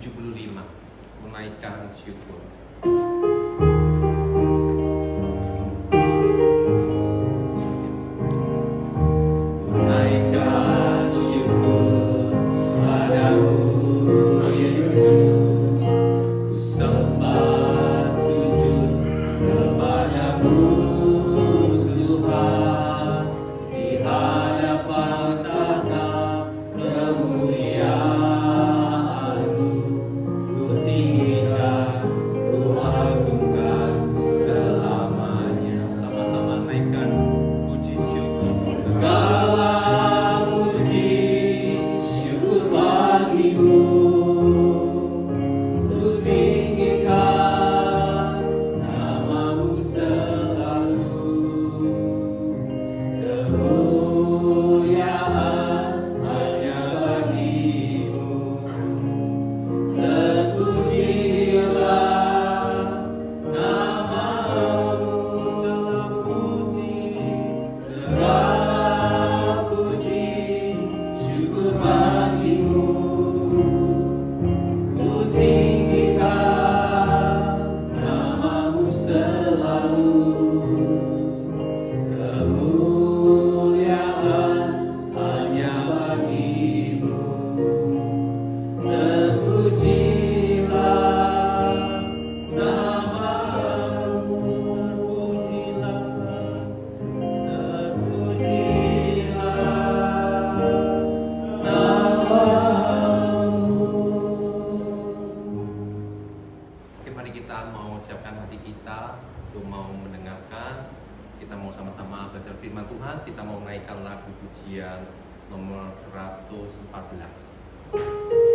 75, menaikkan syukur. Kita mau menaikkan lagu pujian nomor 114,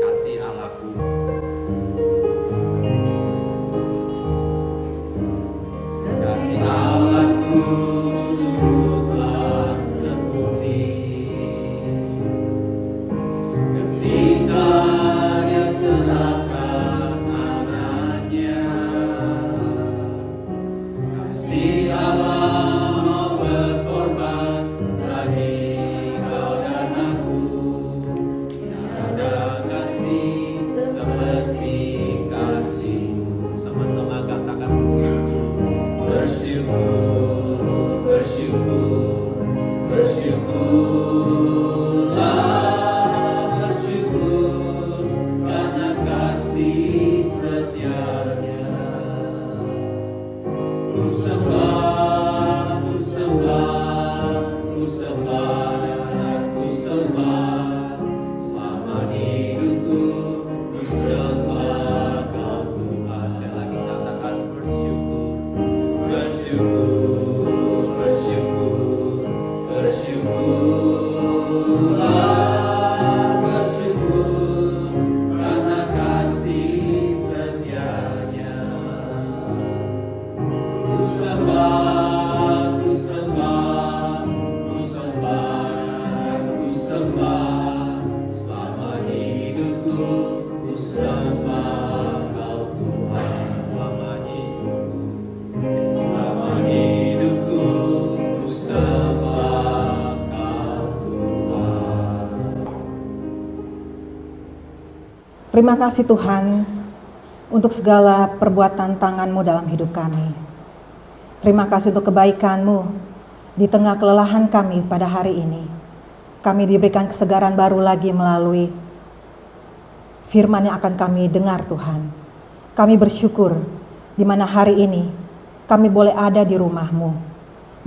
Kasih Allahku. Kasih Allahku sungguh telah terbukti ketika Dia serahkan anaknya. Kasih Allah Terima kasih Tuhan untuk segala perbuatan tangan-Mu dalam hidup kami. Terima kasih untuk kebaikan-Mu di tengah kelelahan kami pada hari ini. Kami diberikan kesegaran baru lagi melalui firman yang akan kami dengar Tuhan. Kami bersyukur di mana hari ini kami boleh ada di rumah-Mu.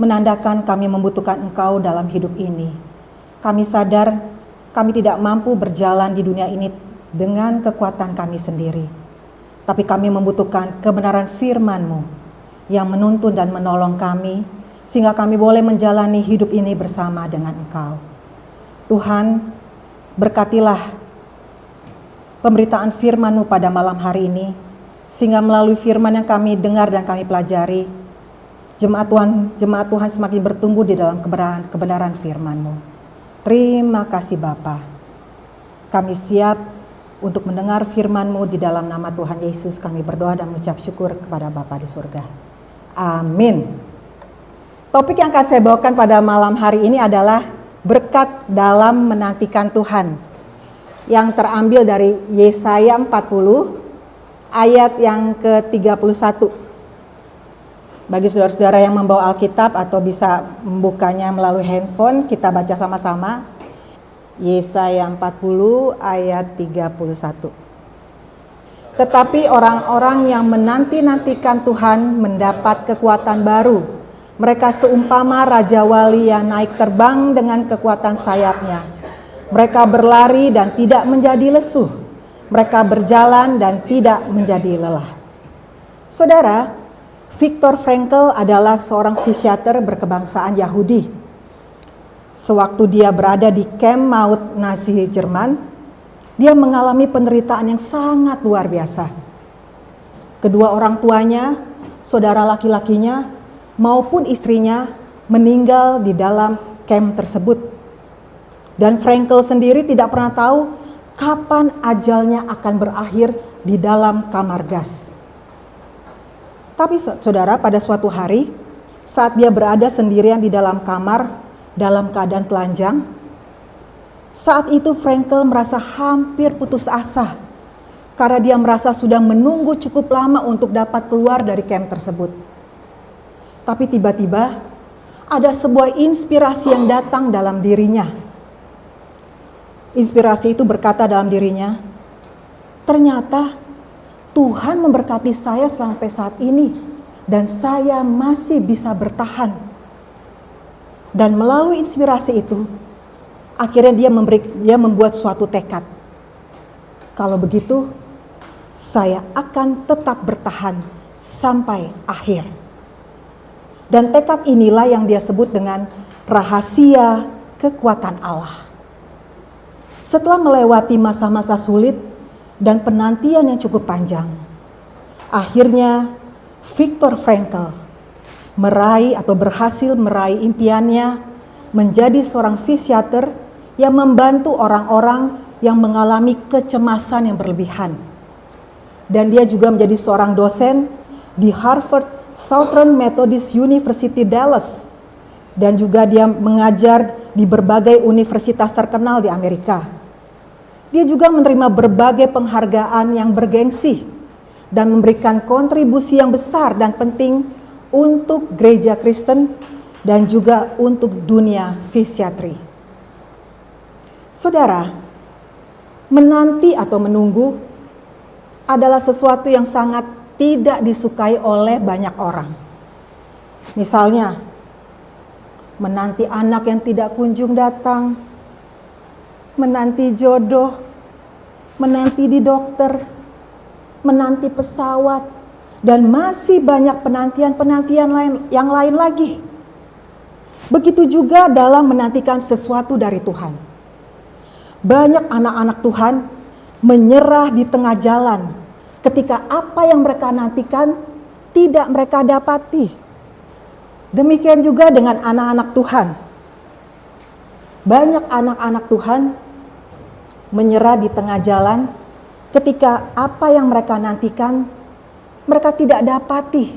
Menandakan kami membutuhkan Engkau dalam hidup ini. Kami sadar kami tidak mampu berjalan di dunia ini dengan kekuatan kami sendiri. Tapi kami membutuhkan kebenaran firman-Mu yang menuntun dan menolong kami, sehingga kami boleh menjalani hidup ini bersama dengan Engkau. Tuhan, berkatilah pemberitaan firman-Mu pada malam hari ini, sehingga melalui firman yang kami dengar dan kami pelajari, jemaat Tuhan semakin bertumbuh di dalam kebenaran firman-Mu. Terima kasih Bapa. Kami siap untuk mendengar firman-Mu. Di dalam nama Tuhan Yesus kami berdoa dan mengucap syukur kepada Bapa di surga. Amin. Topik yang akan saya bawakan pada malam hari ini adalah berkat dalam menantikan Tuhan. yang terambil dari Yesaya 40 ayat yang ke-31. Bagi saudara-saudara yang membawa Alkitab atau bisa membukanya melalui handphone, kita baca sama-sama. Yesaya 40 ayat 31. Tetapi orang-orang yang menanti-nantikan Tuhan mendapat kekuatan baru. Mereka seumpama Raja Wali yang naik terbang dengan kekuatan sayapnya. Mereka berlari dan tidak menjadi lesu. Mereka berjalan dan tidak menjadi lelah. Saudara, Viktor Frankl adalah seorang psikiater berkebangsaan Yahudi. Sewaktu dia berada di kamp maut Nazi Jerman, dia mengalami penderitaan yang sangat luar biasa. Kedua orang tuanya, saudara laki-lakinya, maupun istrinya meninggal di dalam kamp tersebut. Dan Frankl sendiri tidak pernah tahu kapan ajalnya akan berakhir di dalam kamar gas. Tapi saudara, pada suatu hari, saat dia berada sendirian di dalam kamar, dalam keadaan telanjang, saat itu Frankl merasa hampir putus asa, karena dia merasa sudah menunggu cukup lama untuk dapat keluar dari kamp tersebut. Tapi tiba-tiba, ada sebuah inspirasi yang datang dalam dirinya. Inspirasi itu berkata dalam dirinya, ternyata Tuhan memberkati saya sampai saat ini dan saya masih bisa bertahan. Dan melalui inspirasi itu, akhirnya dia membuat suatu tekad. Kalau begitu, saya akan tetap bertahan sampai akhir. Dan tekad inilah yang dia sebut dengan rahasia kekuatan Allah. Setelah melewati masa-masa sulit dan penantian yang cukup panjang, akhirnya Viktor Frankl berhasil meraih impiannya menjadi seorang psikiater yang membantu orang-orang yang mengalami kecemasan yang berlebihan. Dan dia juga menjadi seorang dosen di Harvard Southern Methodist University Dallas, dan juga dia mengajar di berbagai universitas terkenal di Amerika. Dia juga menerima berbagai penghargaan yang bergengsi dan memberikan kontribusi yang besar dan penting untuk gereja Kristen dan juga untuk dunia psikiatri. Saudara, menanti atau menunggu adalah sesuatu yang sangat tidak disukai oleh banyak orang. Misalnya, menanti anak yang tidak kunjung datang, menanti jodoh, menanti di dokter, menanti pesawat, dan masih banyak penantian-penantian yang lain lagi. Begitu juga dalam menantikan sesuatu dari Tuhan. Banyak anak-anak Tuhan menyerah di tengah jalan ketika apa yang mereka nantikan tidak mereka dapati. Demikian juga dengan anak-anak Tuhan. Banyak anak-anak Tuhan menyerah di tengah jalan ketika apa yang mereka nantikan mereka tidak dapati.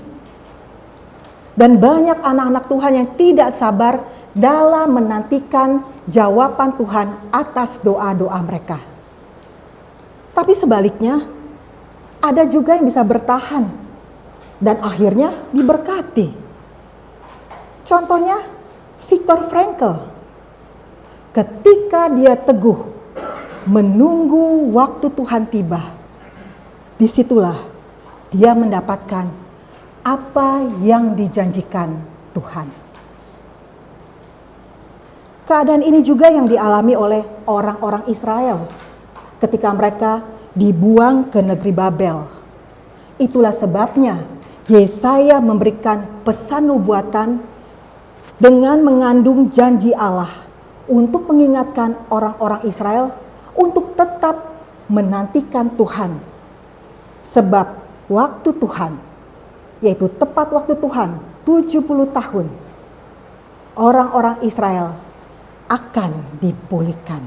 Dan banyak anak-anak Tuhan yang tidak sabar dalam menantikan jawaban Tuhan atas doa-doa mereka. Tapi sebaliknya, ada juga yang bisa bertahan dan akhirnya diberkati. Contohnya Viktor Frankl. Ketika dia teguh menunggu waktu Tuhan tiba, disitulah dia mendapatkan apa yang dijanjikan Tuhan. Keadaan ini juga yang dialami oleh orang-orang Israel ketika mereka dibuang ke negeri Babel. Itulah sebabnya Yesaya memberikan pesan nubuatan dengan mengandung janji Allah untuk mengingatkan orang-orang Israel untuk tetap menantikan Tuhan. Sebab waktu Tuhan, yaitu tepat waktu Tuhan, 70 tahun, orang-orang Israel akan dipulihkan.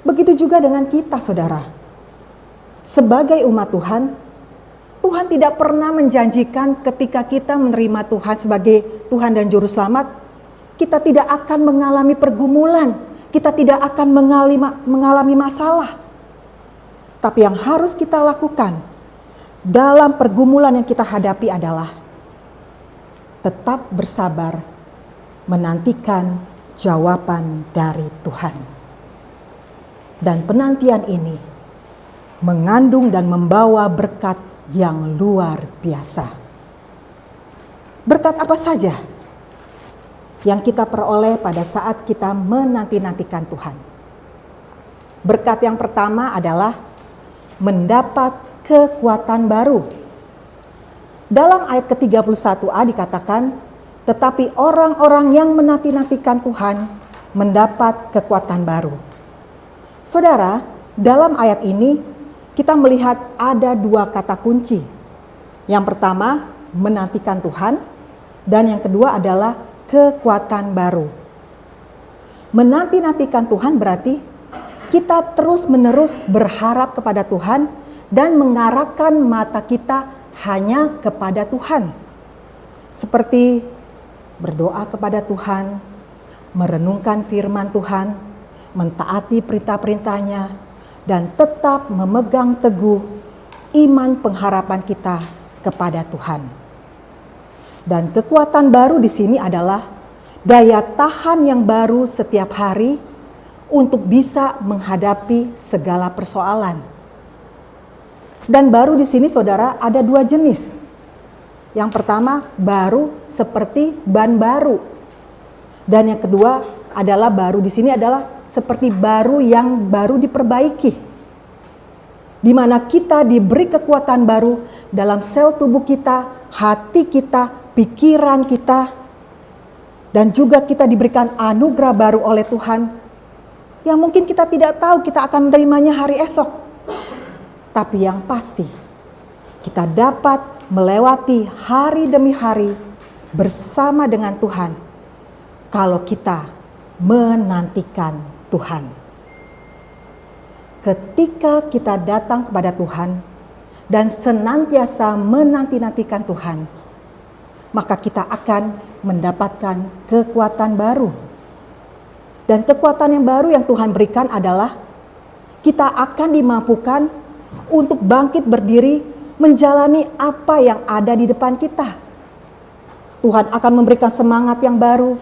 Begitu juga dengan kita, saudara. Sebagai umat Tuhan, Tuhan tidak pernah menjanjikan ketika kita menerima Tuhan sebagai Tuhan dan Juru Selamat, kita tidak akan mengalami pergumulan, kita tidak akan mengalami masalah. Tapi yang harus kita lakukan dalam pergumulan yang kita hadapi adalah tetap bersabar, menantikan jawaban dari Tuhan. Dan penantian ini mengandung dan membawa berkat yang luar biasa. Berkat apa saja yang kita peroleh pada saat kita menanti-nantikan Tuhan? Berkat yang pertama adalah mendapat kekuatan baru. Dalam ayat ke-31a dikatakan, tetapi orang-orang yang menanti-nantikan Tuhan mendapat kekuatan baru. Saudara, dalam ayat ini kita melihat ada dua kata kunci. Yang pertama, menantikan Tuhan, dan yang kedua adalah kekuatan baru. Menanti-nantikan Tuhan berarti kita terus-menerus berharap kepada Tuhan dan mengarahkan mata kita hanya kepada Tuhan. Seperti berdoa kepada Tuhan, merenungkan firman Tuhan, mentaati perintah-perintahnya, dan tetap memegang teguh iman pengharapan kita kepada Tuhan. Dan kekuatan baru di sini adalah daya tahan yang baru setiap hari untuk bisa menghadapi segala persoalan. Dan baru di sini saudara ada dua jenis. Yang pertama baru seperti ban baru. Dan yang kedua adalah baru di sini adalah seperti baru yang baru diperbaiki. Di mana kita diberi kekuatan baru dalam sel tubuh kita, hati kita, pikiran kita. Dan juga kita diberikan anugerah baru oleh Tuhan yang mungkin kita tidak tahu kita akan menerimanya hari esok. Tapi yang pasti, kita dapat melewati hari demi hari bersama dengan Tuhan kalau kita menantikan Tuhan. Ketika kita datang kepada Tuhan dan senantiasa menanti-nantikan Tuhan, maka kita akan mendapatkan kekuatan baru. Dan kekuatan yang baru yang Tuhan berikan adalah kita akan dimampukan untuk bangkit berdiri menjalani apa yang ada di depan kita. Tuhan akan memberikan semangat yang baru,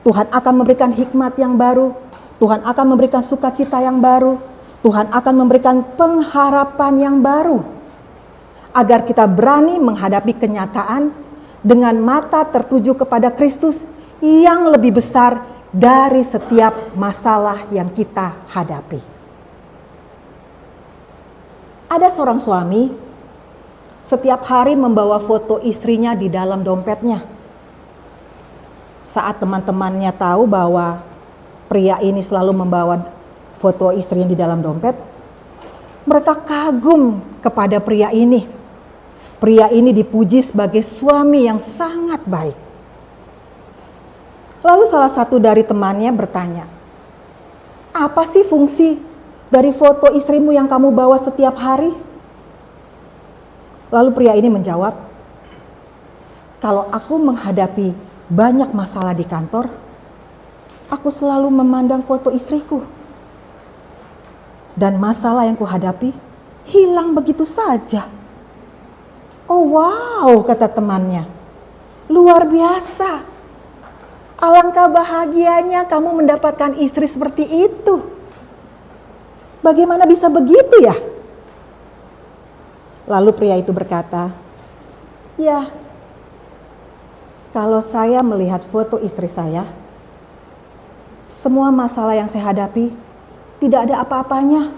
Tuhan akan memberikan hikmat yang baru, Tuhan akan memberikan sukacita yang baru, Tuhan akan memberikan pengharapan yang baru. Agar kita berani menghadapi kenyataan dengan mata tertuju kepada Kristus yang lebih besar dari setiap masalah yang kita hadapi. Ada seorang suami setiap hari membawa foto istrinya di dalam dompetnya. Saat teman-temannya tahu bahwa pria ini selalu membawa foto istrinya di dalam dompet, mereka kagum kepada pria ini. Pria ini dipuji sebagai suami yang sangat baik. Lalu salah satu dari temannya bertanya, "Apa sih fungsi dari foto istrimu yang kamu bawa setiap hari?" Lalu pria ini menjawab, "Kalau aku menghadapi banyak masalah di kantor, aku selalu memandang foto istriku. Dan masalah yang kuhadapi hilang begitu saja." "Oh wow," kata temannya, "luar biasa. Alangkah bahagianya kamu mendapatkan istri seperti itu. Bagaimana bisa begitu ya?" Lalu pria itu berkata, "Ya, kalau saya melihat foto istri saya, semua masalah yang saya hadapi tidak ada apa-apanya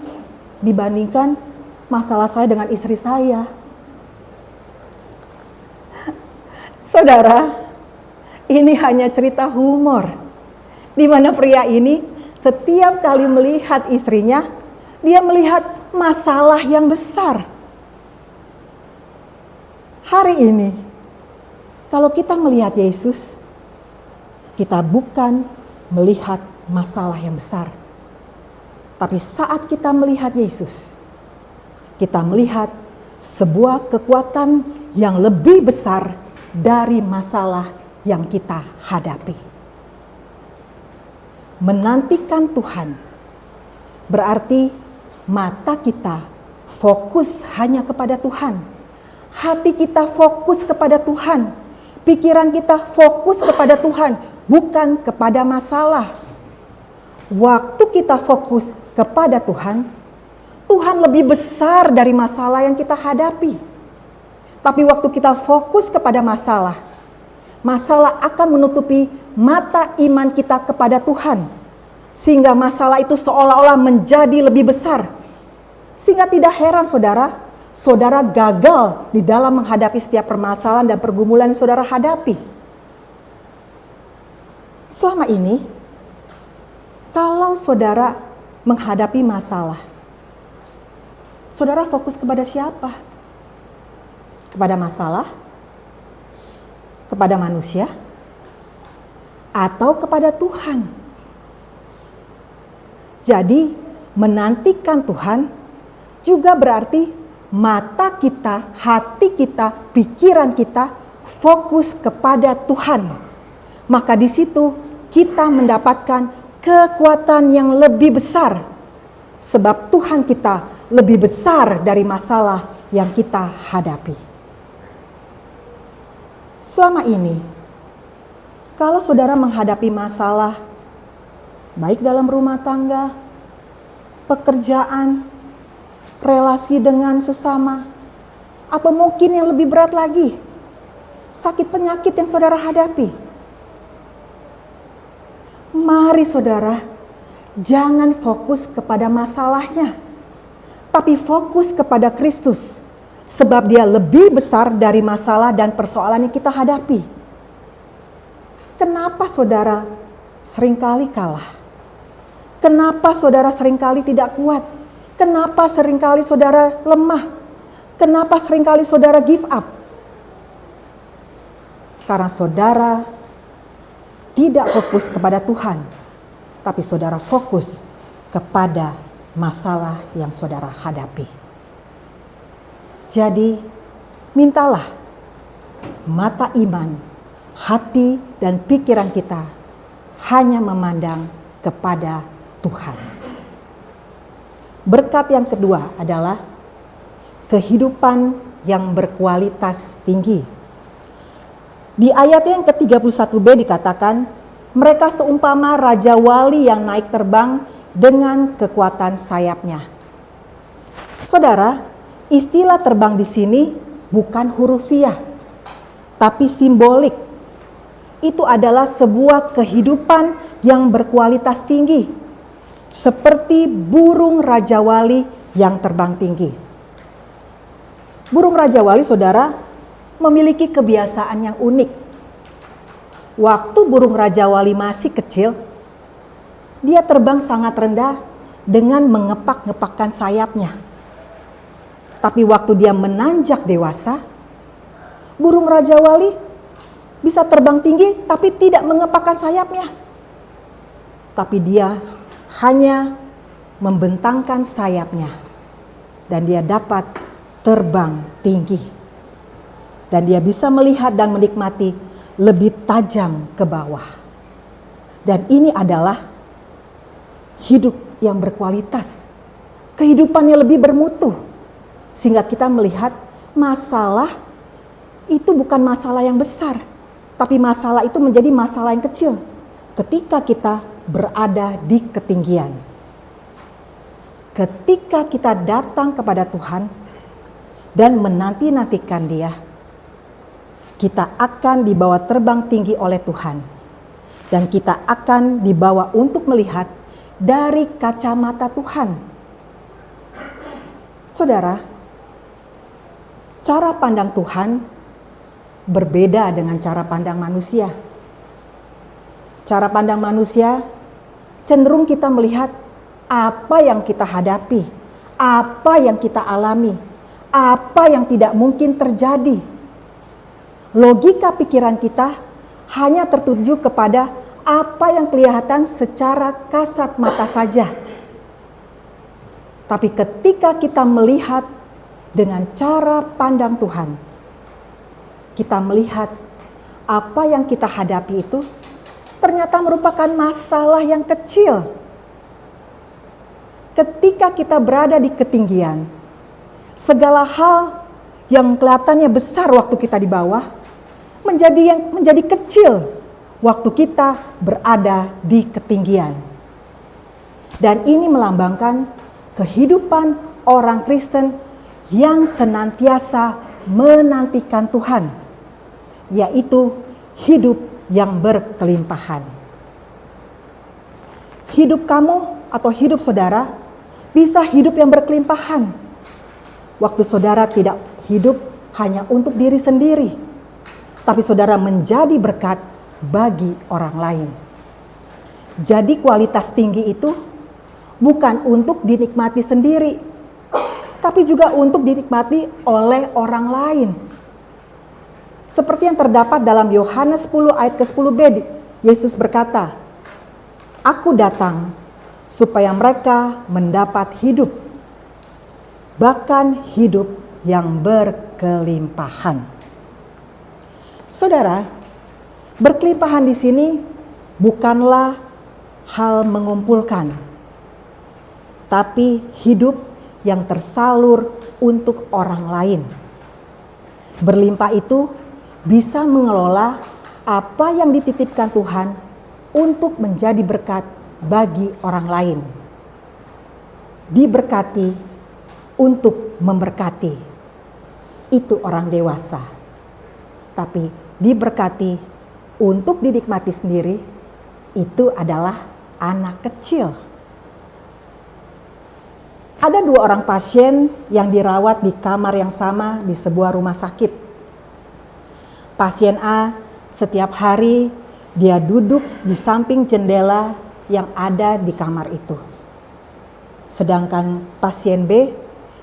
dibandingkan masalah saya dengan istri saya." Saudara, ini hanya cerita humor, di mana pria ini setiap kali melihat istrinya, dia melihat masalah yang besar. Hari ini, kalau kita melihat Yesus, kita bukan melihat masalah yang besar. Tapi saat kita melihat Yesus, kita melihat sebuah kekuatan yang lebih besar dari masalah yang kita hadapi. menantikan Tuhan berarti mata kita fokus hanya kepada Tuhan. Hati kita fokus kepada Tuhan. Pikiran kita fokus kepada Tuhan, bukan kepada masalah. Waktu kita fokus kepada Tuhan, Tuhan lebih besar dari masalah yang kita hadapi. Tapi waktu kita fokus kepada masalah, masalah akan menutupi mata iman kita kepada Tuhan. Sehingga masalah itu seolah-olah menjadi lebih besar. Sehingga tidak heran saudara gagal di dalam menghadapi setiap permasalahan dan pergumulan yang saudara hadapi. Selama ini, kalau saudara menghadapi masalah, saudara fokus kepada siapa? Kepada masalah? Kepada manusia? Atau kepada Tuhan? Jadi, menantikan Tuhan juga berarti mata kita, hati kita, pikiran kita fokus kepada Tuhan. Maka di situ kita mendapatkan kekuatan yang lebih besar. Sebab Tuhan kita lebih besar dari masalah yang kita hadapi. Selama ini, kalau saudara menghadapi masalah, baik dalam rumah tangga, pekerjaan, relasi dengan sesama, atau mungkin yang lebih berat lagi, sakit penyakit yang saudara hadapi. Mari saudara, jangan fokus kepada masalahnya, tapi fokus kepada Kristus, sebab Dia lebih besar dari masalah dan persoalan yang kita hadapi. Kenapa saudara seringkali kalah? Kenapa saudara seringkali tidak kuat? Kenapa seringkali saudara lemah? Kenapa seringkali saudara give up? Karena saudara tidak fokus kepada Tuhan, tapi saudara fokus kepada masalah yang saudara hadapi. Jadi, mintalah mata iman, hati dan pikiran kita hanya memandang kepada Tuhan. Berkat yang kedua adalah kehidupan yang berkualitas tinggi. Di ayat yang ke-31b dikatakan, mereka seumpama raja wali yang naik terbang dengan kekuatan sayapnya. Saudara, istilah terbang di sini bukan hurufiah, tapi simbolik. Itu adalah sebuah kehidupan yang berkualitas tinggi, seperti burung raja wali yang terbang tinggi. Burung raja wali, saudara, memiliki kebiasaan yang unik. Waktu burung raja wali masih kecil, dia terbang sangat rendah dengan mengepak-ngepakkan sayapnya. Tapi waktu dia menanjak dewasa, burung raja wali bisa terbang tinggi tapi tidak mengepakkan sayapnya. Tapi dia hanya membentangkan sayapnya dan dia dapat terbang tinggi. Dan dia bisa melihat dan menikmati lebih tajam ke bawah. Dan ini adalah hidup yang berkualitas. Kehidupan yang lebih bermutu. Sehingga kita melihat masalah itu bukan masalah yang besar. Tapi masalah itu menjadi masalah yang kecil. Ketika kita berada di ketinggian. Ketika kita datang kepada Tuhan dan menanti-nantikan Dia, kita akan dibawa terbang tinggi oleh Tuhan. Dan kita akan dibawa untuk melihat dari kacamata Tuhan. Saudara, cara pandang Tuhan berbeda dengan cara pandang manusia. Cara pandang manusia cenderung kita melihat apa yang kita hadapi, apa yang kita alami, apa yang tidak mungkin terjadi. Logika pikiran kita hanya tertuju kepada apa yang kelihatan secara kasat mata saja. Tapi ketika kita melihat dengan cara pandang Tuhan, kita melihat apa yang kita hadapi itu ternyata merupakan masalah yang kecil. Ketika kita berada di ketinggian, segala hal yang kelihatannya besar waktu kita di bawah menjadi kecil waktu kita berada di ketinggian. Dan ini melambangkan kehidupan orang Kristen yang senantiasa menantikan Tuhan, yaitu hidup yang berkelimpahan. Hidup kamu atau hidup saudara bisa hidup yang berkelimpahan. Waktu saudara tidak hidup hanya untuk diri sendiri, tapi saudara menjadi berkat bagi orang lain. Jadi kualitas tinggi itu bukan untuk dinikmati sendiri, tapi juga untuk dinikmati oleh orang lain. Seperti yang terdapat dalam Yohanes 10 ayat ke-10b, Yesus berkata, "Aku datang supaya mereka mendapat hidup, bahkan hidup yang berkelimpahan." Saudara, berkelimpahan di sini bukanlah hal mengumpulkan, tapi hidup yang tersalur untuk orang lain. Berlimpah itu bisa mengelola apa yang dititipkan Tuhan untuk menjadi berkat bagi orang lain. Diberkati untuk memberkati, itu orang dewasa. Tapi diberkati untuk dinikmati sendiri, itu adalah anak kecil. Ada 2 orang pasien yang dirawat di kamar yang sama di sebuah rumah sakit. Pasien A setiap hari dia duduk di samping jendela yang ada di kamar itu. Sedangkan pasien B,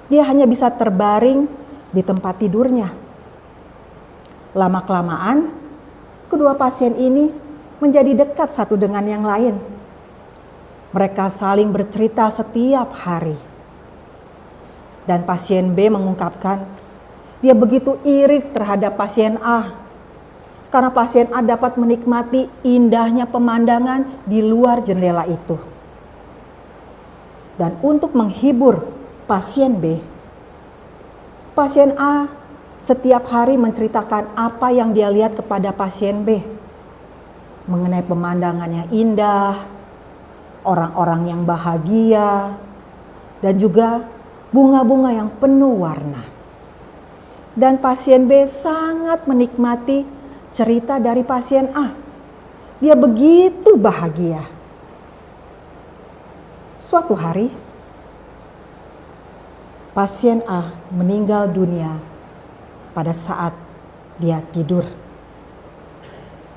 dia hanya bisa terbaring di tempat tidurnya. Lama-kelamaan, kedua pasien ini menjadi dekat satu dengan yang lain. Mereka saling bercerita setiap hari. Dan pasien B mengungkapkan, dia begitu iri terhadap pasien A. Karena pasien A dapat menikmati indahnya pemandangan di luar jendela itu. Dan untuk menghibur pasien B, pasien A setiap hari menceritakan apa yang dia lihat kepada pasien B. Mengenai pemandangan yang indah, orang-orang yang bahagia, dan juga bunga-bunga yang penuh warna. Dan pasien B sangat menikmati cerita dari pasien A. Dia begitu bahagia. Suatu hari, pasien A meninggal dunia pada saat dia tidur.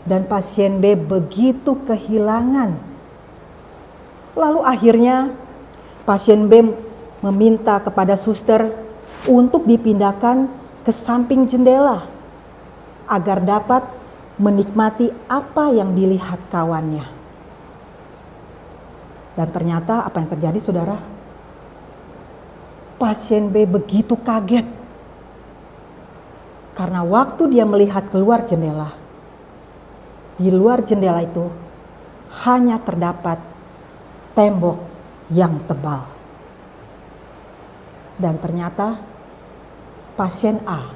Dan pasien B begitu kehilangan. Lalu akhirnya pasien B meminta kepada suster untuk dipindahkan ke samping jendela agar dapat menikmati apa yang dilihat kawannya. Dan ternyata apa yang terjadi, saudara? Pasien B begitu kaget. Karena waktu dia melihat keluar jendela, di luar jendela itu hanya terdapat tembok yang tebal. Dan ternyata pasien A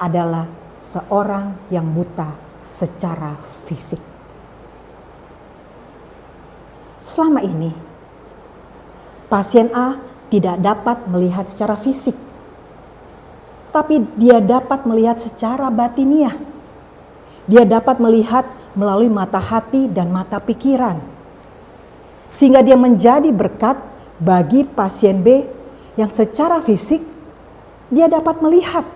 adalah seorang yang buta secara fisik. Selama ini, pasien A tidak dapat melihat secara fisik, tapi dia dapat melihat secara batiniah. Dia dapat melihat melalui mata hati dan mata pikiran. Sehingga dia menjadi berkat bagi pasien B yang secara fisik dia dapat melihat,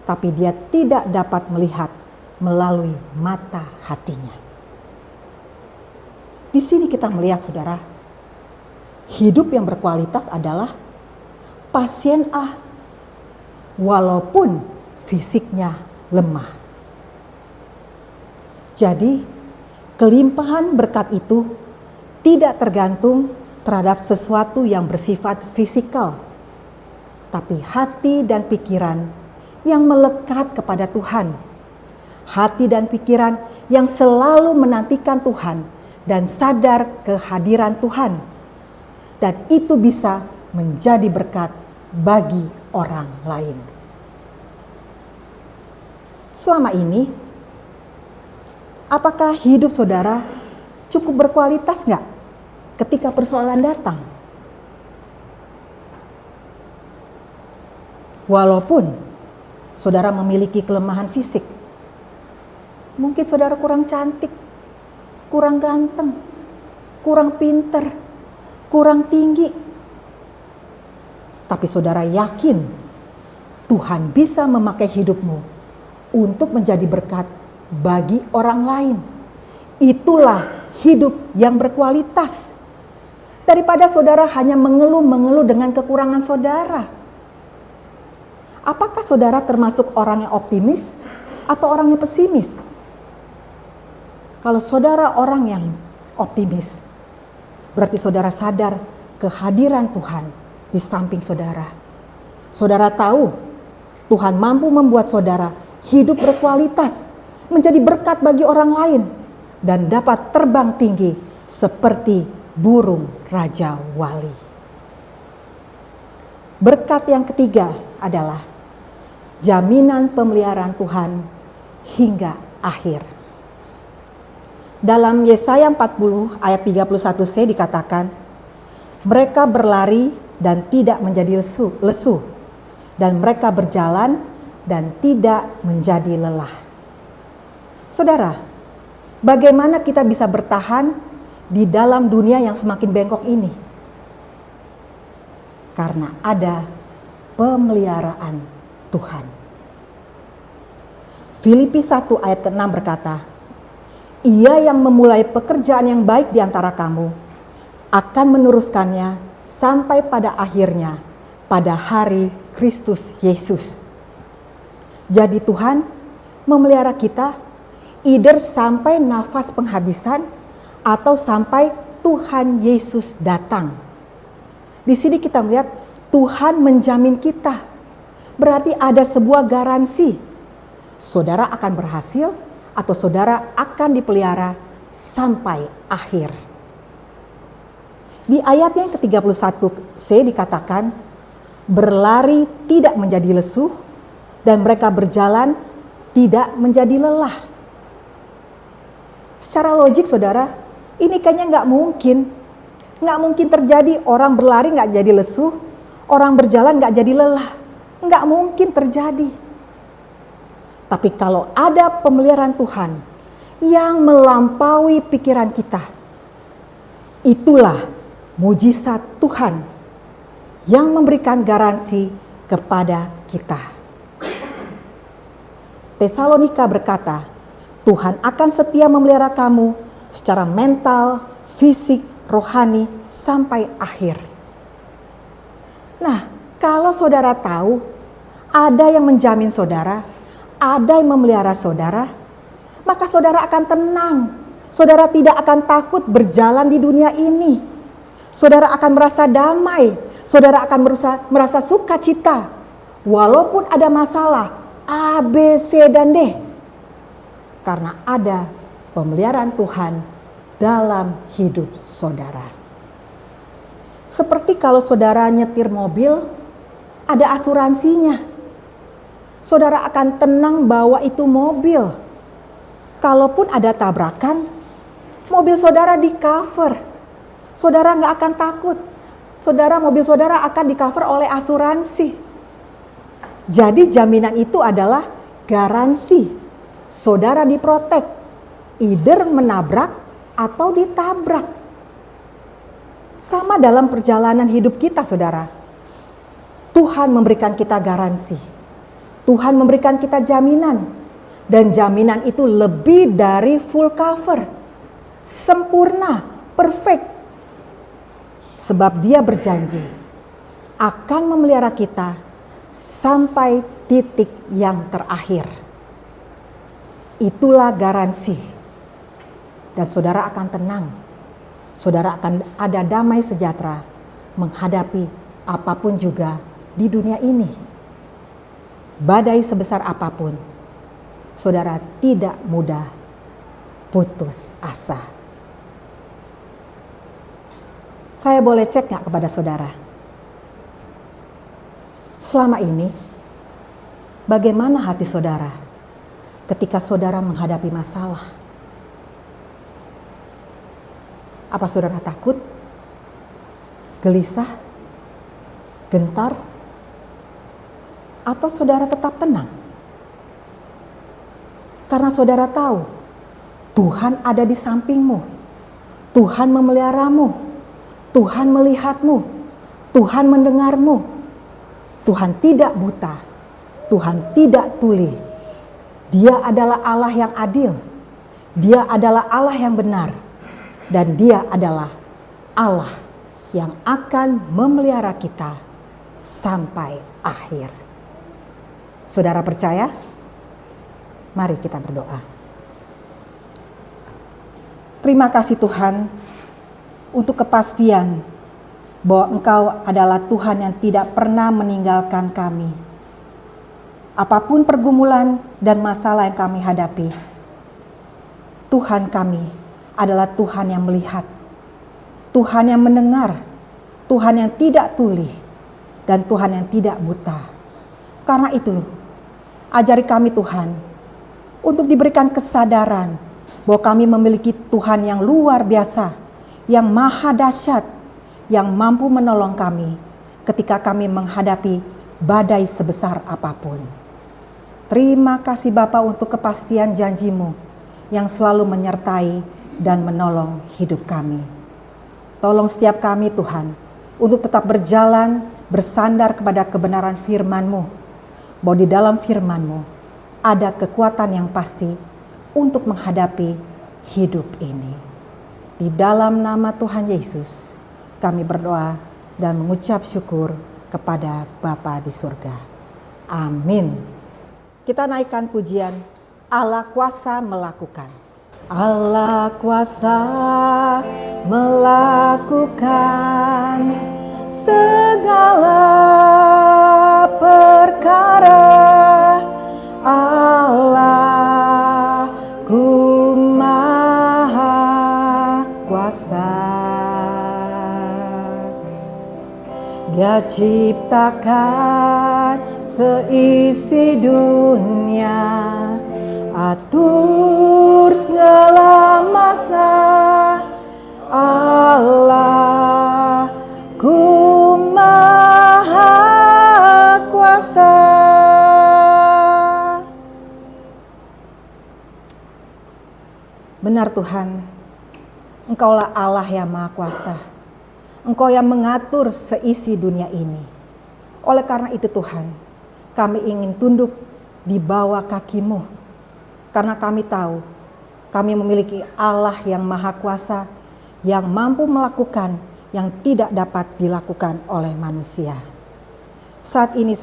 tapi dia tidak dapat melihat melalui mata hatinya. Di sini kita melihat, saudara, hidup yang berkualitas adalah pasien A, walaupun fisiknya lemah. Jadi, kelimpahan berkat itu tidak tergantung terhadap sesuatu yang bersifat fisikal, tapi hati dan pikiran yang melekat kepada Tuhan. hati dan pikiran yang selalu menantikan Tuhan dan sadar kehadiran Tuhan. Dan itu bisa menjadi berkat bagi orang lain. Selama ini, apakah hidup saudara cukup berkualitas nggak ketika persoalan datang? Walaupun saudara memiliki kelemahan fisik, mungkin saudara kurang cantik, kurang ganteng, kurang pinter, kurang tinggi. Tapi saudara yakin Tuhan bisa memakai hidupmu untuk menjadi berkat bagi orang lain. Itulah hidup yang berkualitas. Daripada saudara hanya mengeluh-mengeluh dengan kekurangan saudara. Apakah saudara termasuk orang yang optimis atau orang yang pesimis? Kalau saudara orang yang optimis, berarti saudara sadar kehadiran Tuhan di samping saudara. Saudara tahu Tuhan mampu membuat saudara hidup berkualitas, menjadi berkat bagi orang lain, dan dapat terbang tinggi seperti burung raja wali. Berkat yang ketiga adalah jaminan pemeliharaan Tuhan hingga akhir. Dalam Yesaya 40 ayat 31c dikatakan, mereka berlari dan tidak menjadi lesu, dan mereka berjalan dan tidak menjadi lelah. Saudara, bagaimana kita bisa bertahan di dalam dunia yang semakin bengkok ini? Karena ada pemeliharaan Tuhan. Filipi 1 ayat ke-6 berkata, Ia yang memulai pekerjaan yang baik di antara kamu akan meneruskannya sampai pada akhirnya pada hari Kristus Yesus. Jadi Tuhan memelihara kita either sampai nafas penghabisan atau sampai Tuhan Yesus datang. Di sini kita melihat Tuhan menjamin kita. Berarti ada sebuah garansi. Saudara akan berhasil atau saudara akan dipelihara sampai akhir. Di ayatnya yang ke-31c dikatakan, berlari tidak menjadi lesu dan mereka berjalan tidak menjadi lelah. Secara logik saudara, ini kayaknya nggak mungkin. Nggak mungkin terjadi orang berlari nggak jadi lesu, orang berjalan nggak jadi lelah. Nggak mungkin terjadi. Tapi kalau ada pemeliharaan Tuhan yang melampaui pikiran kita, itulah mujizat Tuhan yang memberikan garansi kepada kita. Tesalonika berkata, Tuhan akan setia memelihara kamu secara mental, fisik, rohani sampai akhir. Nah, kalau saudara tahu ada yang menjamin saudara, ada yang memelihara saudara, maka saudara akan tenang. Saudara tidak akan takut berjalan di dunia ini. Saudara akan merasa damai. Saudara akan merasa sukacita. Walaupun ada masalah A, B, C, dan D. Karena ada pemeliharaan Tuhan dalam hidup saudara. Seperti kalau saudara nyetir mobil, ada asuransinya. Saudara akan tenang bawa itu mobil. Kalaupun ada tabrakan, mobil saudara di cover. Saudara nggak akan takut. Mobil saudara akan di cover oleh asuransi. Jadi jaminan itu adalah garansi. Saudara diprotek, either menabrak atau ditabrak. Sama dalam perjalanan hidup kita saudara. Tuhan memberikan kita garansi. Tuhan memberikan kita jaminan. Dan jaminan itu lebih dari full cover. Sempurna, perfect. Sebab Dia berjanji akan memelihara kita sampai titik yang terakhir. Itulah garansi. Dan saudara akan tenang. Saudara akan ada damai sejahtera menghadapi apapun juga di dunia ini. Badai sebesar apapun, saudara tidak mudah putus asa. Saya boleh cek gak kepada saudara? Selama ini, bagaimana hati saudara ketika saudara menghadapi masalah? Apa saudara takut, gelisah, gentar, atau saudara tetap tenang? Karena saudara tahu Tuhan ada di sampingmu, Tuhan memeliharamu, Tuhan melihatmu, Tuhan mendengarmu, Tuhan tidak buta, Tuhan tidak tuli. Dia adalah Allah yang adil, Dia adalah Allah yang benar, dan Dia adalah Allah yang akan memelihara kita sampai akhir. Saudara percaya? Mari kita berdoa. Terima kasih Tuhan untuk kepastian bahwa Engkau adalah Tuhan yang tidak pernah meninggalkan kami. Apapun pergumulan dan masalah yang kami hadapi, Tuhan kami adalah Tuhan yang melihat, Tuhan yang mendengar, Tuhan yang tidak tuli, dan Tuhan yang tidak buta. Karena itu, ajari kami Tuhan, untuk diberikan kesadaran bahwa kami memiliki Tuhan yang luar biasa, yang maha dahsyat, yang mampu menolong kami ketika kami menghadapi badai sebesar apapun. Terima kasih Bapa untuk kepastian janji-Mu yang selalu menyertai dan menolong hidup kami. Tolong setiap kami Tuhan untuk tetap berjalan bersandar kepada kebenaran firman-Mu, bahwa di dalam firman-Mu ada kekuatan yang pasti untuk menghadapi hidup ini. Di dalam nama Tuhan Yesus, kami berdoa dan mengucap syukur kepada Bapa di surga. Amin. Kita naikkan pujian Allah kuasa melakukan. Allah kuasa melakukan segala perkara. Allahku maha kuasa. Dia ciptakan seisi dunia, atur segala masa. Allahku maha kuasa. Benar Tuhan, Engkaulah Allah yang Maha Kuasa. Engkau yang mengatur seisi dunia ini. Oleh karena itu Tuhan, kami ingin tunduk di bawah kaki-Mu. Karena kami tahu, kami memiliki Allah yang Maha Kuasa, yang mampu melakukan yang tidak dapat dilakukan oleh manusia. Saat ini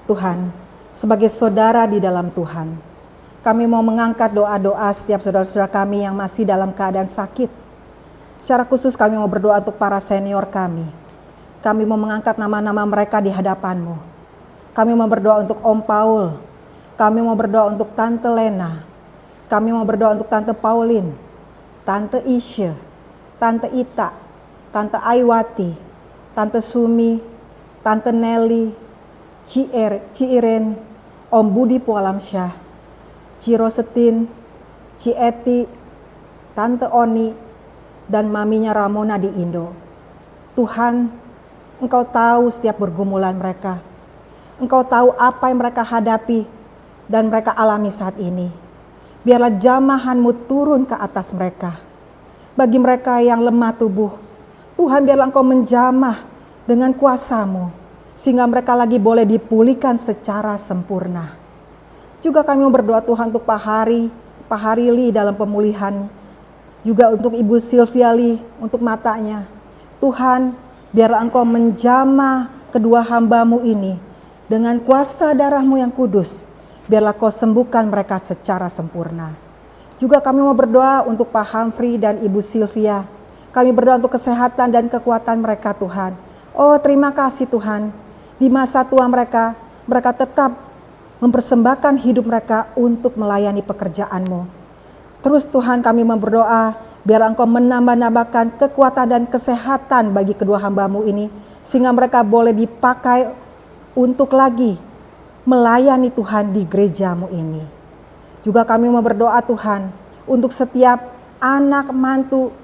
Tuhan, sebagai saudara di dalam Tuhan, kami mau mengangkat doa-doa setiap saudara-saudara kami yang masih dalam keadaan sakit. Secara khusus kami mau berdoa untuk para senior kami. Kami mau mengangkat nama-nama mereka di hadapan-Mu. Kami mau berdoa untuk Om Paul. Kami mau berdoa untuk Tante Lena. Kami mau berdoa untuk Tante Pauline, Tante Isya, Tante Ita, Tante Aiwati, Tante Sumi, Tante Nelly, Ci Iren, Om Budi Pualamsyah, Ci Rosetin, Ci Eti, Tante Oni, dan maminya Ramona di Indo. Tuhan, Engkau tahu setiap pergumulan mereka. Engkau tahu apa yang mereka hadapi dan mereka alami saat ini. Biarlah jamahan-Mu turun ke atas mereka. Bagi mereka yang lemah tubuh, Tuhan biarlah Engkau menjamah dengan kuasa-Mu, sehingga mereka lagi boleh dipulihkan secara sempurna. Juga kami mau berdoa Tuhan untuk Pak Harili dalam pemulihan. Juga untuk Ibu Sylvia Lee untuk matanya. Tuhan, biarlah Engkau menjamah kedua hamba-Mu ini dengan kuasa darah-Mu yang kudus. Biarlah Kau sembuhkan mereka secara sempurna. Juga kami mau berdoa untuk Pak Humphrey dan Ibu Sylvia. Kami berdoa untuk kesehatan dan kekuatan mereka Tuhan. Oh terima kasih Tuhan. Di masa tua mereka tetap mempersembahkan hidup mereka untuk melayani pekerjaan-Mu. Terus Tuhan kami berdoa, biar Engkau menambah-nambahkan kekuatan dan kesehatan bagi kedua hamba-Mu ini, sehingga mereka boleh dipakai untuk lagi melayani Tuhan di gereja-Mu ini. Juga kami berdoa Tuhan, untuk setiap anak, mantu,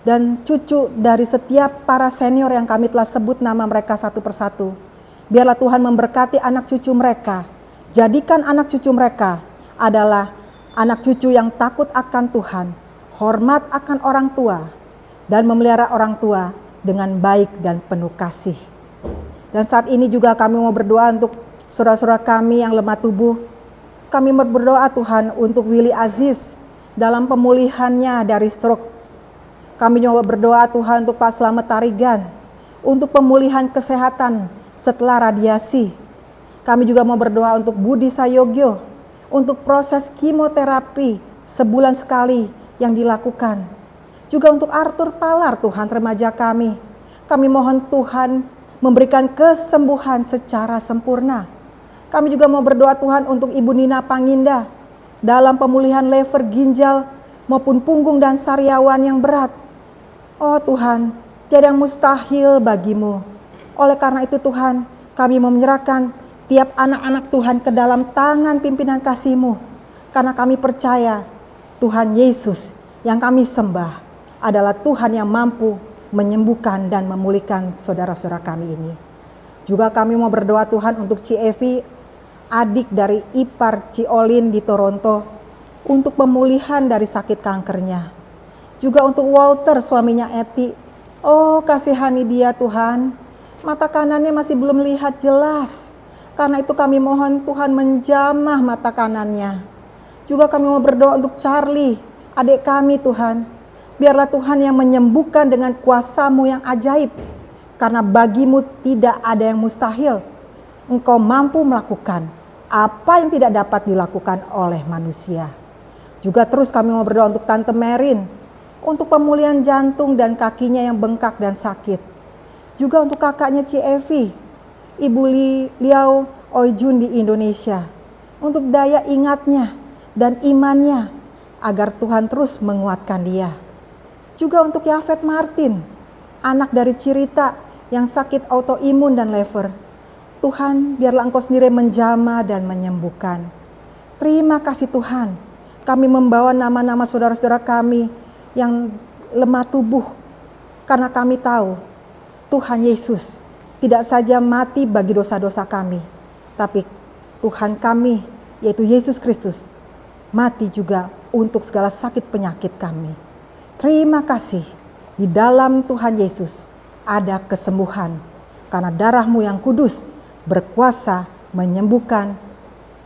dan cucu dari setiap para senior yang kami telah sebut nama mereka satu persatu. Biarlah Tuhan memberkati anak cucu mereka. Jadikan anak cucu mereka adalah anak cucu yang takut akan Tuhan, hormat akan orang tua, dan memelihara orang tua dengan baik dan penuh kasih. Dan saat ini juga kami mau berdoa untuk saudara-saudara kami yang lemah tubuh. Kami berdoa Tuhan untuk Willy Aziz dalam pemulihannya dari stroke. Kami juga berdoa Tuhan untuk Pak Slamet Tarigan, untuk pemulihan kesehatan setelah radiasi. Kami juga mau berdoa untuk Budi Sayogyo, untuk proses kemoterapi sebulan sekali yang dilakukan. Juga untuk Arthur Palar Tuhan remaja kami. Kami mohon Tuhan memberikan kesembuhan secara sempurna. Kami juga mau berdoa Tuhan untuk Ibu Nina Panginda dalam pemulihan lever, ginjal maupun punggung dan sariawan yang berat. Oh Tuhan, tiada yang mustahil bagimu. Oleh karena itu Tuhan, kami mau menyerahkan tiap anak-anak Tuhan ke dalam tangan pimpinan kasih-Mu. Karena kami percaya Tuhan Yesus yang kami sembah adalah Tuhan yang mampu menyembuhkan dan memulihkan saudara-saudara kami ini. Juga kami mau berdoa Tuhan untuk Ci Evi, adik dari ipar Ci Olin di Toronto, untuk pemulihan dari sakit kankernya. Juga untuk Walter, suaminya Eti. Oh, kasihani dia Tuhan. Mata kanannya masih belum lihat jelas. Karena itu kami mohon Tuhan menjamah mata kanannya. Juga kami mau berdoa untuk Charlie, adik kami Tuhan. Biarlah Tuhan yang menyembuhkan dengan kuasa-Mu yang ajaib. Karena bagi-Mu tidak ada yang mustahil. Engkau mampu melakukan apa yang tidak dapat dilakukan oleh manusia. Juga terus kami mau berdoa untuk Tante Merin, untuk pemulihan jantung dan kakinya yang bengkak dan sakit. Juga untuk kakaknya Ci Evi, Ibu Liao Oijun di Indonesia, untuk daya ingatnya dan imannya agar Tuhan terus menguatkan dia. Juga untuk Yafet Martin, anak dari Cirita yang sakit autoimun dan lever. Tuhan, biarlah Engkau sendiri menjamah dan menyembuhkan. Terima kasih Tuhan, kami membawa nama-nama saudara-saudara kami yang lemah tubuh, karena kami tahu Tuhan Yesus tidak saja mati bagi dosa-dosa kami, tapi Tuhan kami, yaitu Yesus Kristus, mati juga untuk segala sakit penyakit kami. Terima kasih, di dalam Tuhan Yesus ada kesembuhan, karena darah-Mu yang kudus berkuasa menyembuhkan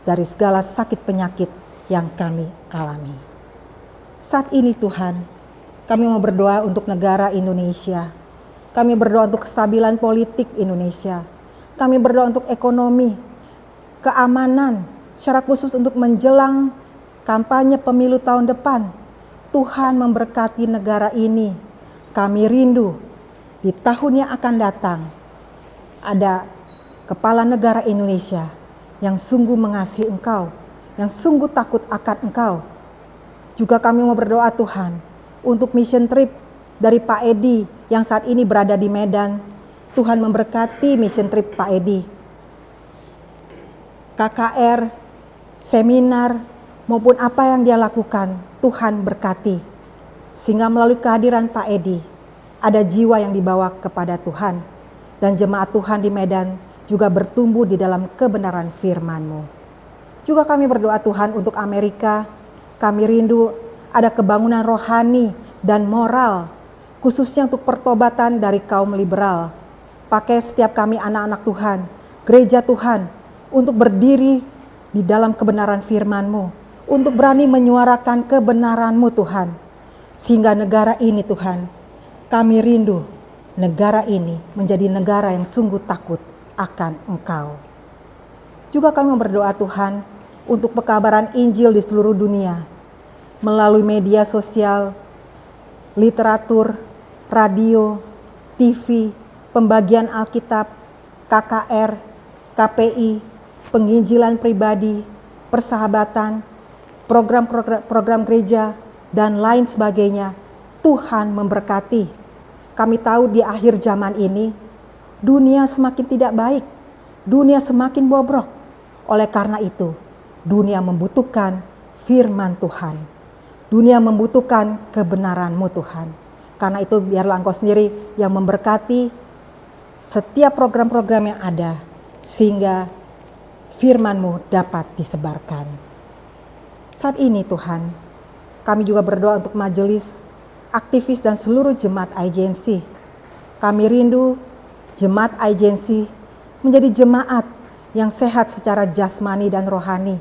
dari segala sakit penyakit yang kami alami. Saat ini Tuhan, kami mau berdoa untuk negara Indonesia. Kami berdoa untuk kestabilan politik Indonesia. Kami berdoa untuk ekonomi, keamanan, secara khusus untuk menjelang kampanye pemilu tahun depan. Tuhan memberkati negara ini. Kami rindu di tahun yang akan datang ada kepala negara Indonesia yang sungguh mengasihi Engkau, yang sungguh takut akan Engkau. Juga kami mau berdoa Tuhan untuk mission trip dari Pak Edi yang saat ini berada di Medan. Tuhan memberkati mission trip Pak Edi. KKR, seminar, maupun apa yang dia lakukan, Tuhan berkati. Sehingga melalui kehadiran Pak Edi, ada jiwa yang dibawa kepada Tuhan. Dan jemaat Tuhan di Medan juga bertumbuh di dalam kebenaran firman-Mu. Juga kami berdoa Tuhan untuk Amerika. Kami rindu ada kebangunan rohani dan moral, khususnya untuk pertobatan dari kaum liberal. Pakai setiap kami anak-anak Tuhan, gereja Tuhan, untuk berdiri di dalam kebenaran firman-Mu, untuk berani menyuarakan kebenaran-Mu Tuhan. Sehingga negara ini Tuhan, kami rindu negara ini menjadi negara yang sungguh takut akan Engkau. Juga kami berdoa Tuhan untuk pekabaran Injil di seluruh dunia, melalui media sosial, literatur, radio, TV, pembagian Alkitab, KKR, KPI, penginjilan pribadi, persahabatan, program gereja, dan lain sebagainya. Tuhan memberkati. Kami tahu di akhir zaman ini, dunia semakin tidak baik, dunia semakin bobrok. Oleh karena itu, dunia membutuhkan firman Tuhan. Dunia membutuhkan kebenaran-Mu Tuhan. Karena itu biarlah Engkau sendiri yang memberkati setiap program-program yang ada, sehingga firman-Mu dapat disebarkan. Saat ini Tuhan, kami juga berdoa untuk majelis, aktivis dan seluruh jemaat IJNC. Kami rindu jemaat IJNC menjadi jemaat yang sehat secara jasmani dan rohani.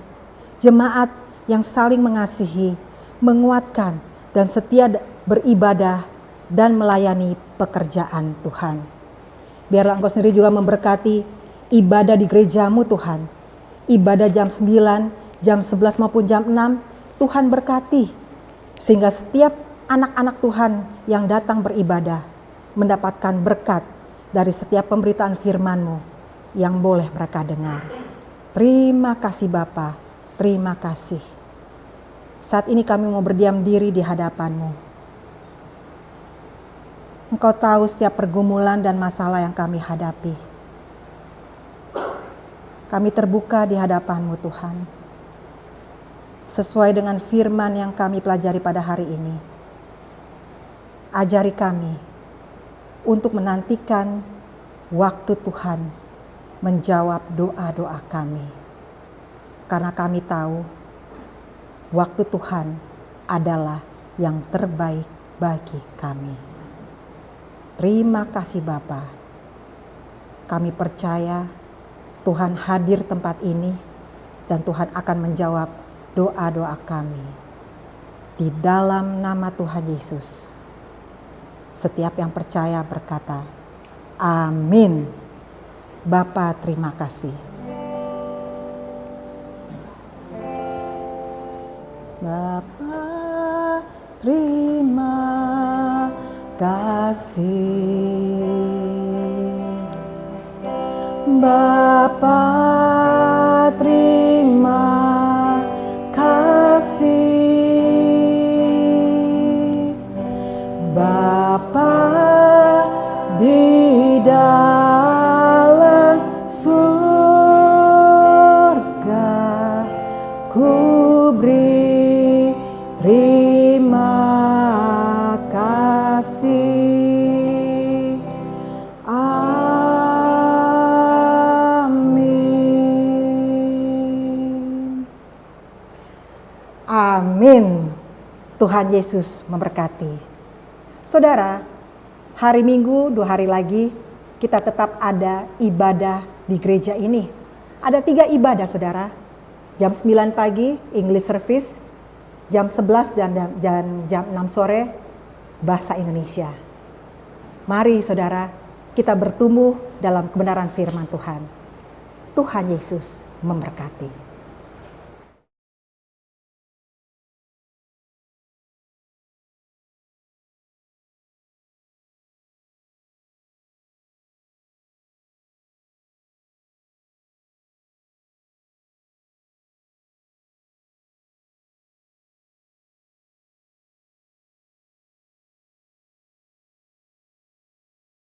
Jemaat yang saling mengasihi, menguatkan, dan setia beribadah dan melayani pekerjaan Tuhan. Biarlah Engkau sendiri juga memberkati ibadah di gereja-Mu Tuhan. Ibadah jam 9, jam 11 maupun jam 6, Tuhan berkati. Sehingga setiap anak-anak Tuhan yang datang beribadah mendapatkan berkat dari setiap pemberitaan firman-Mu yang boleh mereka dengar. Terima kasih Bapa, terima kasih. Saat ini kami mau berdiam diri di hadapan-Mu. Engkau tahu setiap pergumulan dan masalah yang kami hadapi. Kami terbuka di hadapan-Mu Tuhan. Sesuai dengan firman yang kami pelajari pada hari ini. Ajari kami untuk menantikan waktu Tuhan menjawab doa-doa kami. Karena kami tahu waktu Tuhan adalah yang terbaik bagi kami. Terima kasih Bapa. Kami percaya Tuhan hadir tempat ini dan Tuhan akan menjawab doa-doa kami. Di dalam nama Tuhan Yesus. Setiap yang percaya berkata, amin. Bapa terima kasih. Bapa terima kasih. Bapa terima kasih. Bapa di dalam surga, ku beri terima kasih. Amin. Amin. Tuhan Yesus memberkati. Saudara, hari Minggu 2 hari lagi kita tetap ada ibadah di gereja ini. Ada 3 ibadah saudara. Jam 9 pagi English service, jam 11 dan jam 6 sore bahasa Indonesia. Mari saudara, kita bertumbuh dalam kebenaran firman Tuhan. Tuhan Yesus memberkati.